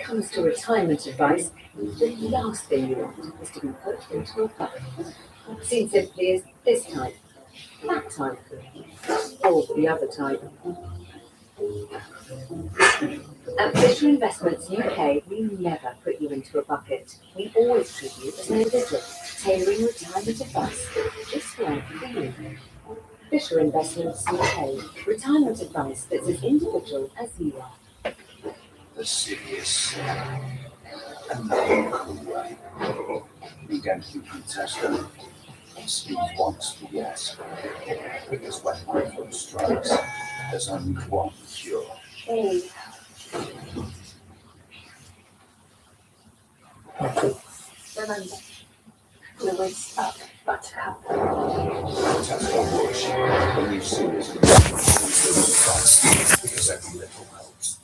comes to retirement advice, the last thing you want is to be put into a bucket. Seen simply as this type, that type, or the other type. At Fisher Investments UK, we never put you into a bucket. We always treat you as an individual, tailoring retirement advice just right for you. Fisher Investments UK, retirement advice that's as individual as you are. The serious and the cool way. Began to contest them. Steve wants the yes. Because when my foot strikes, there's only one cure. Hey. Remember, no one's stuck, Buttercup. Tesco Bush, when you've seen this, because every little helps.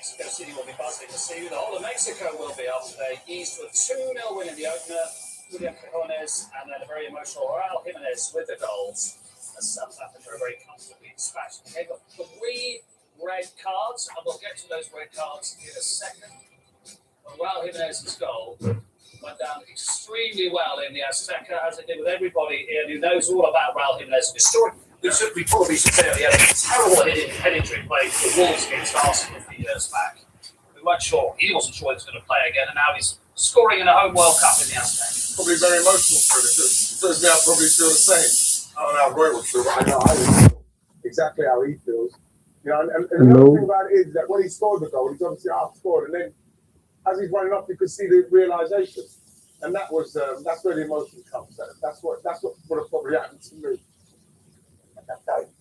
Mexico City will be buzzing to see who the whole of Mexico will be after they eased to a 2-0 win in the opener. Julian Cajones and then a very emotional Raul Jimenez with the goals. As South Africa are very comfortably dispatched. They've got 3 red cards, and we'll get to those red cards in a second. But Raul Jimenez's goal went down extremely well in the Azteca, as it did with everybody here who knows all about Raul Jimenez. Historic. We probably should say that he had a terrible head injury playing for the Wolves against Arsenal a few years back. We weren't sure. He wasn't sure he was going to play again, and now he's scoring in a home World Cup in the Azteca. Probably very emotional for him. It does now probably feel the same. I don't know how Roy would feel, but I know I would feel exactly how he feels. You know, and the other thing about it is that when he scored the goal, he's obviously half-scored, and then as he's running up, you could see the realisation, and that's where the emotion comes. That's what would have probably happened to me.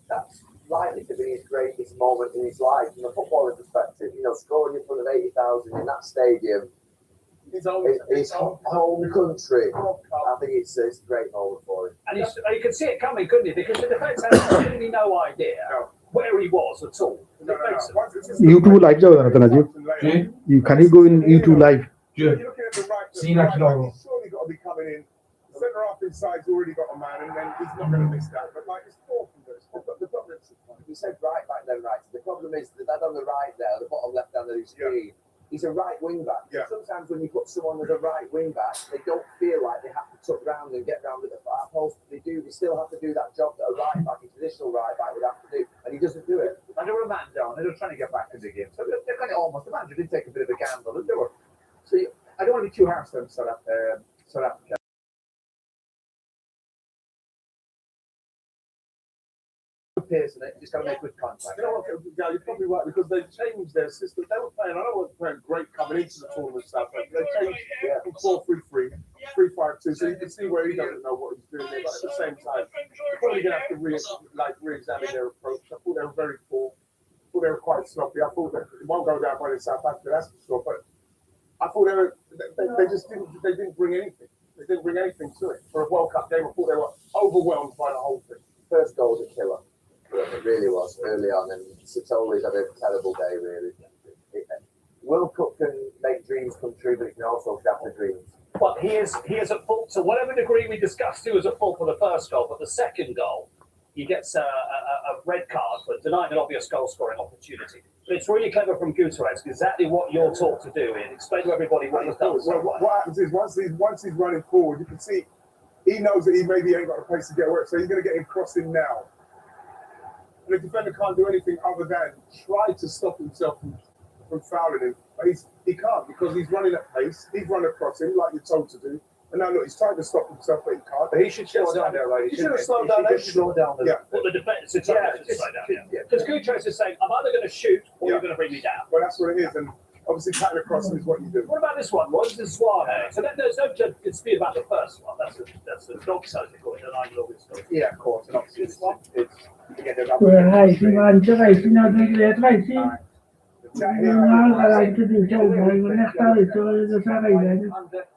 That's likely to be his greatest moment in his life from a footballing perspective. You know, scoring in front of 80,000 in that stadium, his home country. I think it's a great moment for him. And you could see it coming, couldn't you? Because the defence had absolutely no idea where he was at all. YouTube live जाओ ना तना जी. You can you go in YouTube live? You're looking at the right. He's surely got to be coming in. The centre half inside's already got a man, and then he's not going to miss that. But like it's awful. The problem is, you said right back then, right. The problem is that on the right there, the bottom left hand of his screen, he's a right wing back. Yeah. Sometimes when you put someone as a right wing back, they don't feel like they have to tuck round and get round at the far post. They do. They still have to do that job that a right back, a traditional right back, would have to do, and he doesn't do it. And they were a man down. They were trying to get back in the game, so they're kind of almost. The manager did take a bit of a gamble, and they were. So I don't want to be too harsh on South Africa. Pace in it, just got to make good contact. You know what, you're probably right, because they changed their system. They were playing, I know they were playing great coming into the tournament stuff, but they changed from 4-3-3, 3-5-2, so you can see where he doesn't know what he's doing there, but at the same time, you're probably going to have to re-examine their approach. I thought they were very poor. I thought they were quite sloppy. I thought that it won't go down by the South Africa, that's for sure, but I thought they didn't bring anything. They didn't bring anything to it. For a World Cup game, I thought they were overwhelmed by the whole thing. First goal was a killer. It really was early on, and Sitoli's had a terrible day, really. World Cup can make dreams come true, but it can also shatter dreams. But he is at fault to whatever degree we discussed. He was at fault for the first goal, but the second goal, he gets a red card for denying an obvious goal-scoring opportunity. But it's really clever from Gutierrez, exactly what you're taught to do. Ian. Explain to everybody what he's done. Well, what happens is once he's running forward, you can see he knows that he maybe ain't got a place to get work, so he's going to get him crossing now. And the defender can't do anything other than try to stop himself from fouling him. But he can't, because he's running at pace. He's run across him like you're told to do. And now look, he's trying to stop himself, but he can't. But he should slow down there, right? He should have slowed He down. should slow down. Yeah. Well, the defence, it's Yeah, to slow down. Because Gutierrez is saying, I'm either going to shoot or you're going to bring me down. Well, that's what it is. And obviously, cutting across is what you do. What about this one? What's the Suave? So there's no dispute about the first one. That's the dog side of it, and I'm always going. Yeah, of course. And obviously, it's again, they're not. Ragazzi, quanto ragazzi, no, ragazzi, ragazzi, diciamo, non è stato sapere.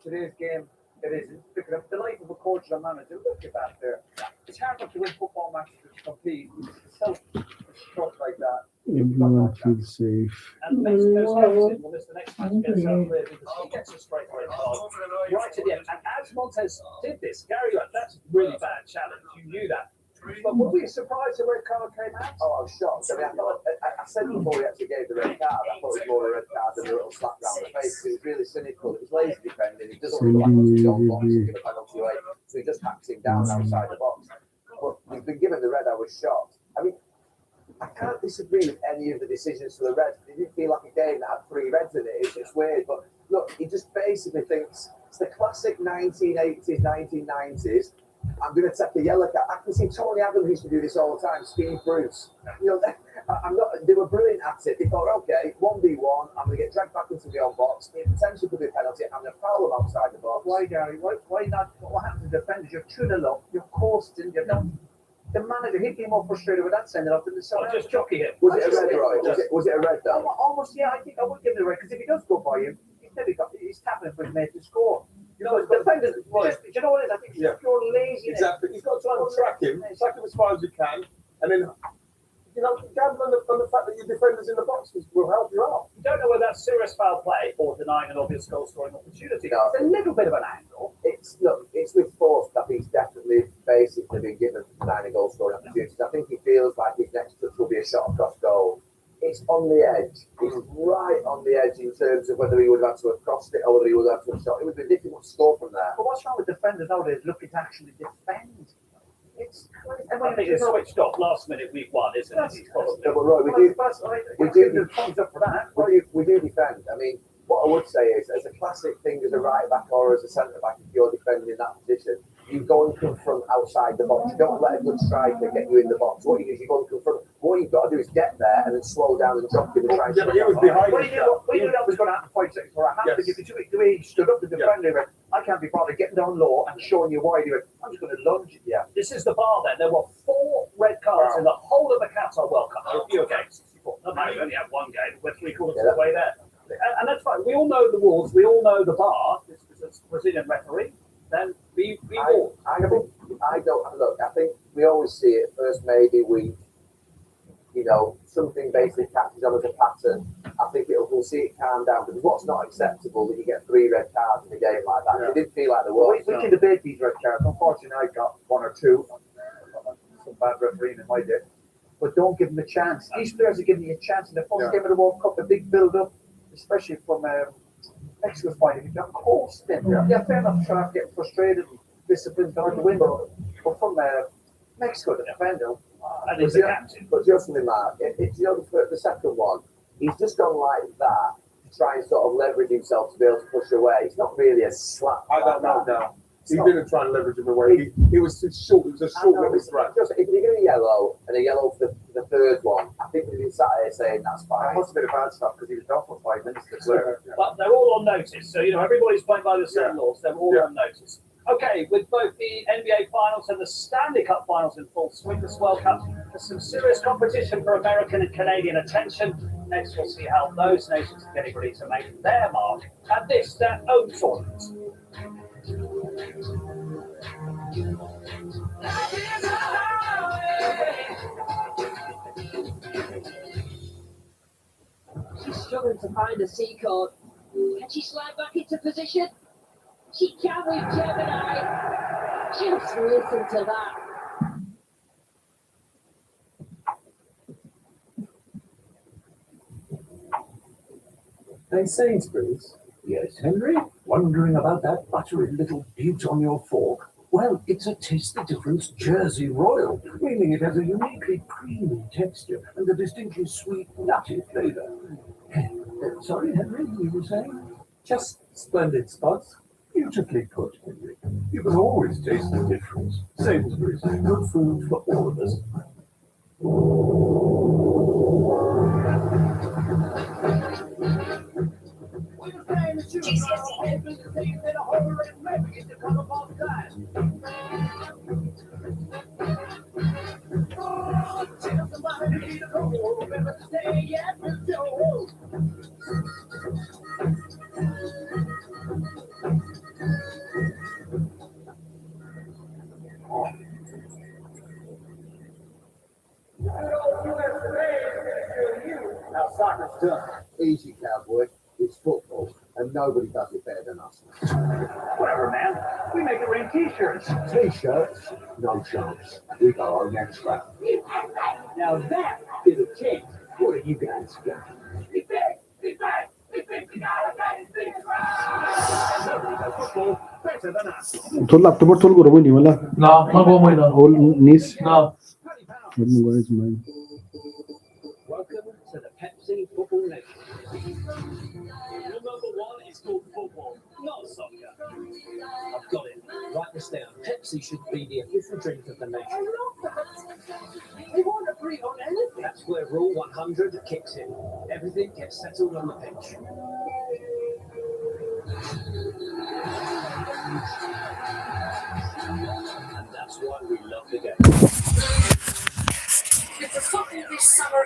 Today's game, it is picking up the life of a coach and a manager. Look at that there. It's hard not to win football matches to compete. It's self like that. Everyone feels safe. And Mexico's captain will miss the next match against South Korea because he gets a straight red card right at the end. And as Montez did this, Gary, that's really bad challenge. You knew that. But were we surprised the red card came out? Oh, I was shocked. I mean, I said before he actually gave the red card, I thought it was more a red card than a little slap round the face. It was really cynical. It was lazy defending. He doesn't look like what's John Bonds to give a penalty away. So he just hacks him down outside the box. But he's been given the red. I was shocked. I mean, I can't disagree with any of the decisions for the Reds. It didn't feel like a game that had 3 reds in it. It's just weird. But look, he just basically thinks it's the classic 1980s, 1990s. I'm going to take a yellow card. I can see Tony Adams used to do this all the time. Steve Bruce. You know, I'm not. They were brilliant at it. They thought, okay, 1v1. I'm going to get dragged back into the own box. It potentially could be a penalty. I'm going to foul them outside the box. Why, Gary? Why not? What happened to defenders? You're 2-0 up. You're coasting. You're not. The manager, he'd be more frustrated with that sending up than the side. Just jockey him. Was it a red, Roy? Was it a red, though? Almost, yeah. I think I would give him a red because if he does go by him, he's tapping for his mate to score. You know, defenders. Right. Do you know what it is? I think it's pure laziness. Exactly. He's got to try and track him as far as you can, and then, you know, gamble on the fact that your defenders in the box will help you out. You don't know whether that's serious foul play or denying an obvious goal scoring opportunity. No. It's a little bit of an angle. It's with force that he's definitely basically been given 9 goal scoring opportunities. I think he feels like his next touch will be a shot across goal. It's on the edge. It's right on the edge in terms of whether he would have had to have crossed it or whether he would have to have shot. It would be difficult to score from there. But what's wrong with defenders nowadays looking to actually defend? It's I think it's switched off last minute week 1, isn't it? It's probably. No, but Roy, we do thumbs up for that. We do defend. I mean, what I would say is, as a classic thing as a right back or as a centre back, if you're defending in that position, you go and confront outside the box. You don't let a good striker get you in the box. What you do is you go and confront. What you've got to do is get there and then slow down and drop him and try and Yeah, but he was behind. We knew that was going to happen 5 seconds before it happened. Yes. If the way he stood up, the defender went, I can't be bothered getting down low and showing you wide. He went, I'm just going to lunge it. Yeah. This is the bar then. There were 4 red cards in the whole of the Qatar World Cup. There were fewer games. 64. No, we only had 1 game. We're 3/4 of the way there. And that's fine. We all know the rules. We all know the bar. This is a Brazilian referee. Then we all. I don't look. I think we always see it first maybe week. You know, something basically catches on as a pattern. I think we'll see it calm down because what's not acceptable that you get 3 red cards in a game like that. Yeah. It didn't feel like there was. We can debate these red cards. Unfortunately, I got 1 or 2. Some bad refereeing in my day. But don't give them a chance. These players are giving you a chance in the first game of the World Cup, a big build-up, especially from Mexico's point of view. They're coasting. Yeah, fair enough. Trying to get frustrated and disciplined hard to win. But from Mexico, the defender. And he's the captain. But just something, Mark, it's the second one. He's just gone like that to try and sort of leverage himself to be able to push away. It's not really a slap. I don't know now. He didn't try and leverage him away. He was too short. It was a short little threat. If you get a yellow and a yellow for the third one, I think we've been sat here saying that's fine. It must have been a bad stuff because he was down for 5 minutes to clear. But they're all on notice. So, you know, everybody's playing by the same laws. They're all on notice. Okay, with both the NBA Finals and the Stanley Cup Finals in full swing this World Cup, there's some serious competition for American and Canadian attention. Next, we'll see how those nations are getting ready to make their mark at this, their own tournament. She's struggling to find a C code. Can she slide back into position? She can with Gemini. Just listen to that. Hey, Sainsbury's. Yes, Henry? Wondering about that buttery little beaut on your fork? Well, it's a Taste the Difference Jersey Royal, meaning it has a uniquely creamy texture and a distinctly sweet, nutty flavour. Sorry, Henry, you were saying? Just splendid spots. Beautifully put, Henry. You can always taste the difference. Sainsbury's, good food for all of us. Now soccer's done. Easy, cowboy. It's football, and nobody does it better than us. Whatever, man. We make it rain t-shirts. T-shirts? No chance. We got our next round. Now that is a change. What have you guys got? Better than us. थोल afterward थोल करो नहीं वाला No, no go with that. Whole nice No. Welcome to the Pepsi Football Nation. Rule number 1 is called football, not soccer. I've got it. Write this down. Pepsi should be the official drink of the nation. They won't agree on anything. That's where Rule 100 kicks in. Everything gets settled on the pitch. And that's why we love the game. With the football this summer